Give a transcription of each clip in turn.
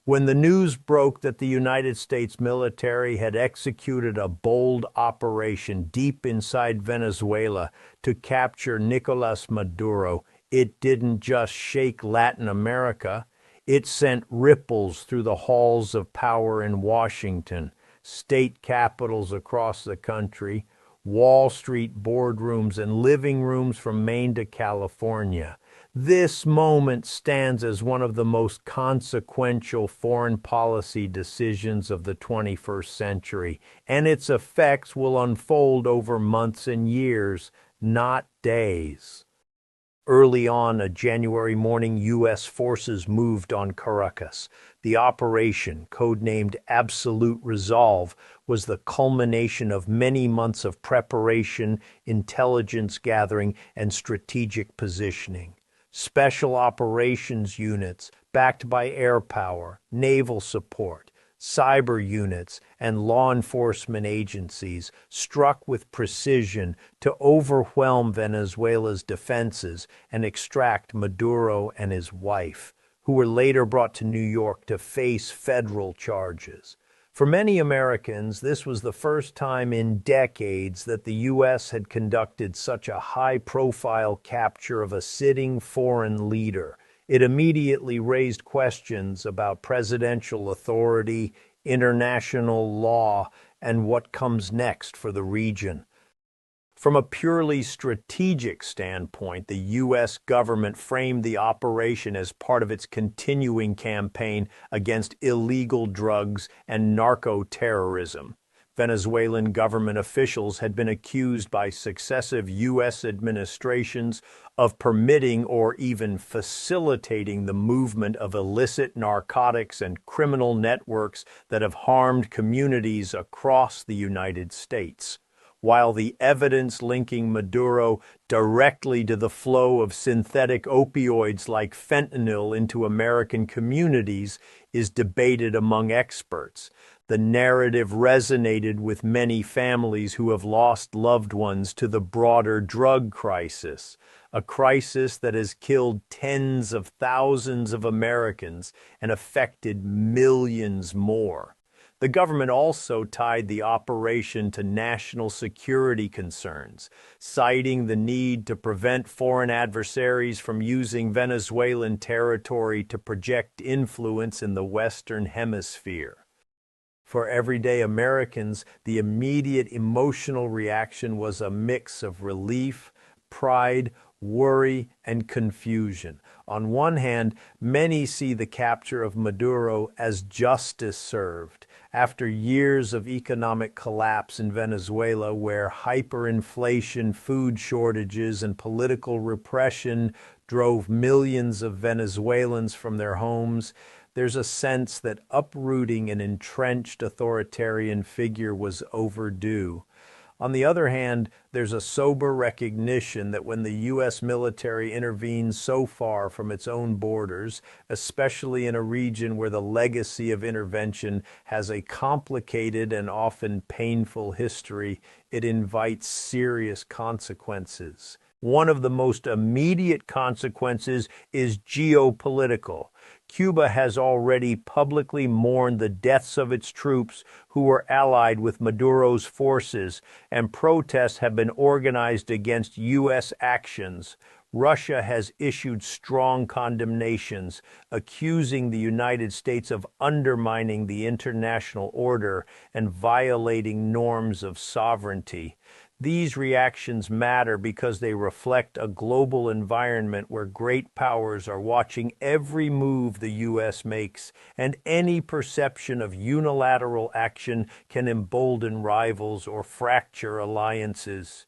When the news broke that the United States military had executed a bold operation deep inside Venezuela to capture Nicolás Maduro, it didn't just shake Latin America, it sent ripples through the halls of power in Washington, state capitals across the country, Wall Street boardrooms, and living rooms from Maine to California. This moment stands as one of the most consequential foreign policy decisions of the 21st century, and its effects will unfold over months and years, not days. Early on a January morning, U.S. forces moved on Caracas. The operation, codenamed Absolute Resolve, was the culmination of many months of preparation, intelligence gathering, and strategic positioning. Special operations units, backed by air power, naval support, cyber units, and law enforcement agencies, struck with precision to overwhelm Venezuela's defenses and extract Maduro and his wife, who were later brought to New York to face federal charges. For many Americans, this was the first time in decades that the U.S. had conducted such a high-profile capture of a sitting foreign leader. It immediately raised questions about presidential authority, international law, and what comes next for the region. From a purely strategic standpoint, the U.S. government framed the operation as part of its continuing campaign against illegal drugs and narco-terrorism. Venezuelan government officials had been accused by successive U.S. administrations of permitting or even facilitating the movement of illicit narcotics and criminal networks that have harmed communities across the United States. While the evidence linking Maduro directly to the flow of synthetic opioids like fentanyl into American communities is debated among experts, the narrative resonated with many families who have lost loved ones to the broader drug crisis, a crisis that has killed tens of thousands of Americans and affected millions more. The government also tied the operation to national security concerns, citing the need to prevent foreign adversaries from using Venezuelan territory to project influence in the Western Hemisphere. For everyday Americans, the immediate emotional reaction was a mix of relief, pride, worry, and confusion. On one hand, many see the capture of Maduro as justice served. After years of economic collapse in Venezuela, where hyperinflation, food shortages, and political repression drove millions of Venezuelans from their homes, there's a sense that uprooting an entrenched authoritarian figure was overdue. On the other hand, there's a sober recognition that when the U.S. military intervenes so far from its own borders, especially in a region where the legacy of intervention has a complicated and often painful history, it invites serious consequences. One of the most immediate consequences is geopolitical. Cuba has already publicly mourned the deaths of its troops who were allied with Maduro's forces, and protests have been organized against U.S. actions. Russia has issued strong condemnations, accusing the United States of undermining the international order and violating norms of sovereignty. These reactions matter because they reflect a global environment where great powers are watching every move the U.S. makes, and any perception of unilateral action can embolden rivals or fracture alliances.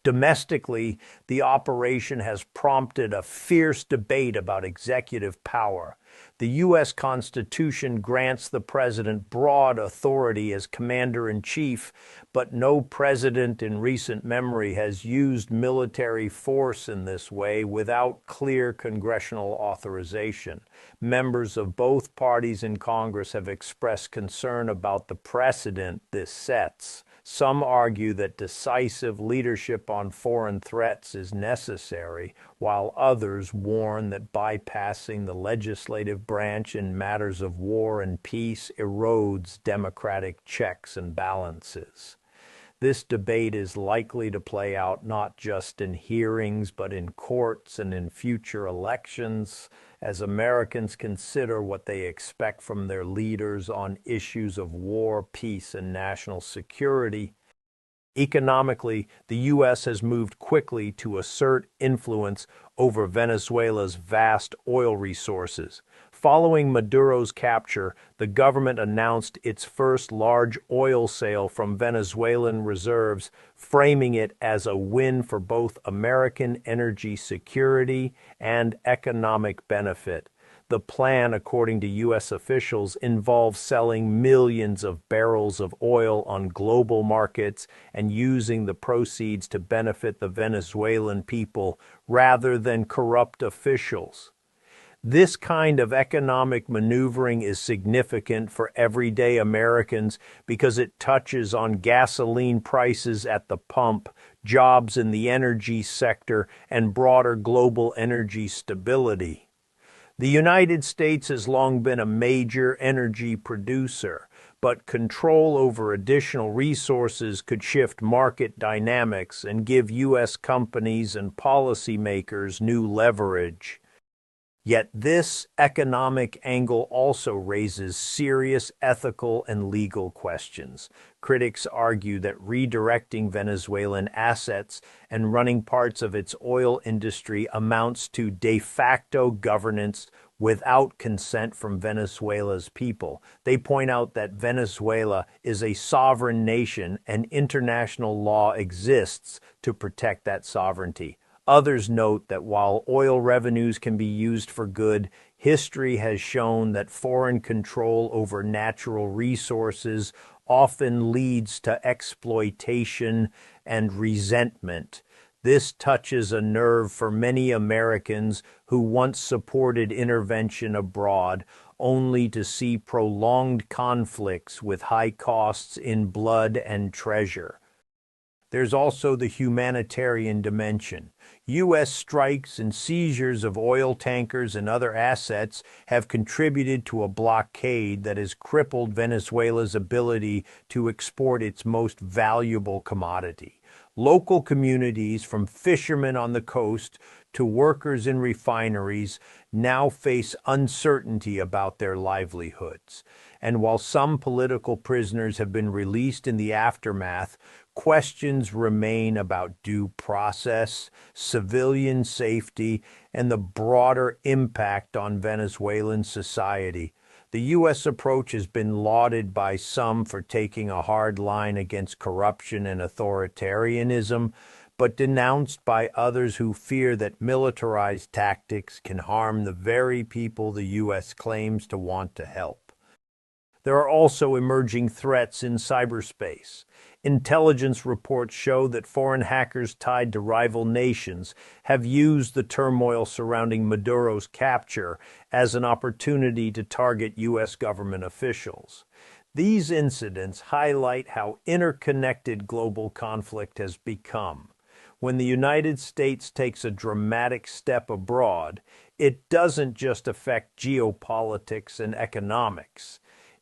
Domestically, the operation has prompted a fierce debate about executive power. The U.S. Constitution grants the president broad authority as commander-in-chief, but no president in recent memory has used military force in this way without clear congressional authorization. Members of both parties in Congress have expressed concern about the precedent this sets. Some argue that decisive leadership on foreign threats is necessary, while others warn that bypassing the legislative branch in matters of war and peace erodes democratic checks and balances. This debate is likely to play out not just in hearings, but in courts and in future elections, as Americans consider what they expect from their leaders on issues of war, peace, and national security. Economically, the U.S. has moved quickly to assert influence over Venezuela's vast oil resources. Following Maduro's capture, the government announced its first large oil sale from Venezuelan reserves, framing it as a win for both American energy security and economic benefit. The plan, according to U.S. officials, involves selling millions of barrels of oil on global markets and using the proceeds to benefit the Venezuelan people rather than corrupt officials. This kind of economic maneuvering is significant for everyday Americans because it touches on gasoline prices at the pump, jobs in the energy sector, and broader global energy stability. The United States has long been a major energy producer, but control over additional resources could shift market dynamics and give U.S. companies and policymakers new leverage. Yet this economic angle also raises serious ethical and legal questions. Critics argue that redirecting Venezuelan assets and running parts of its oil industry amounts to de facto governance without consent from Venezuela's people. They point out that Venezuela is a sovereign nation and international law exists to protect that sovereignty. Others note that while oil revenues can be used for good, history has shown that foreign control over natural resources often leads to exploitation and resentment. This touches a nerve for many Americans who once supported intervention abroad, only to see prolonged conflicts with high costs in blood and treasure. There's also the humanitarian dimension. U.S. strikes and seizures of oil tankers and other assets have contributed to a blockade that has crippled Venezuela's ability to export its most valuable commodity. Local communities, from fishermen on the coast to workers in refineries, now face uncertainty about their livelihoods. And while some political prisoners have been released in the aftermath, questions remain about due process, civilian safety, and the broader impact on Venezuelan society. The U.S. approach has been lauded by some for taking a hard line against corruption and authoritarianism, but denounced by others who fear that militarized tactics can harm the very people the U.S. claims to want to help. There are also emerging threats in cyberspace. Intelligence reports show that foreign hackers tied to rival nations have used the turmoil surrounding Maduro's capture as an opportunity to target U.S. government officials. These incidents highlight how interconnected global conflict has become. When the United States takes a dramatic step abroad, it doesn't just affect geopolitics and economics.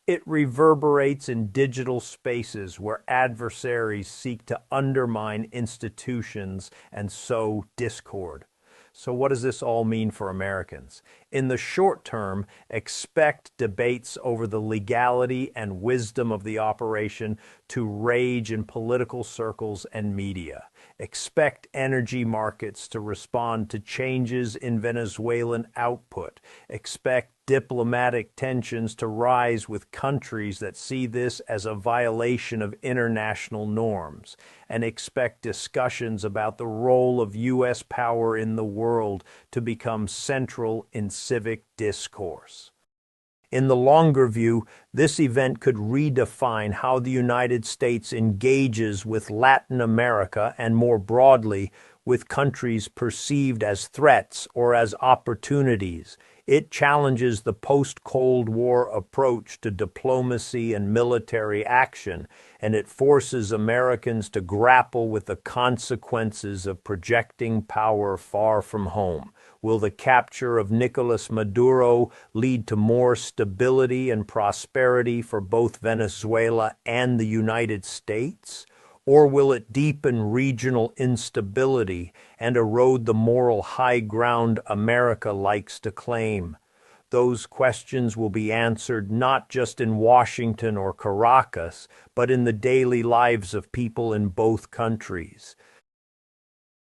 It reverberates in digital spaces where adversaries seek to undermine institutions and sow discord. So what does this all mean for Americans? In the short term, expect debates over the legality and wisdom of the operation to rage in political circles and media. Expect energy markets to respond to changes in Venezuelan output. Expect diplomatic tensions to rise with countries that see this as a violation of international norms, and expect discussions about the role of U.S. power in the world to become central in civic discourse. In the longer view, this event could redefine how the United States engages with Latin America and, more broadly, with countries perceived as threats or as opportunities. It challenges the post-Cold War approach to diplomacy and military action, and it forces Americans to grapple with the consequences of projecting power far from home. Will the capture of Nicolás Maduro lead to more stability and prosperity for both Venezuela and the United States? Or will it deepen regional instability and erode the moral high ground America likes to claim? Those questions will be answered not just in Washington or Caracas, but in the daily lives of people in both countries.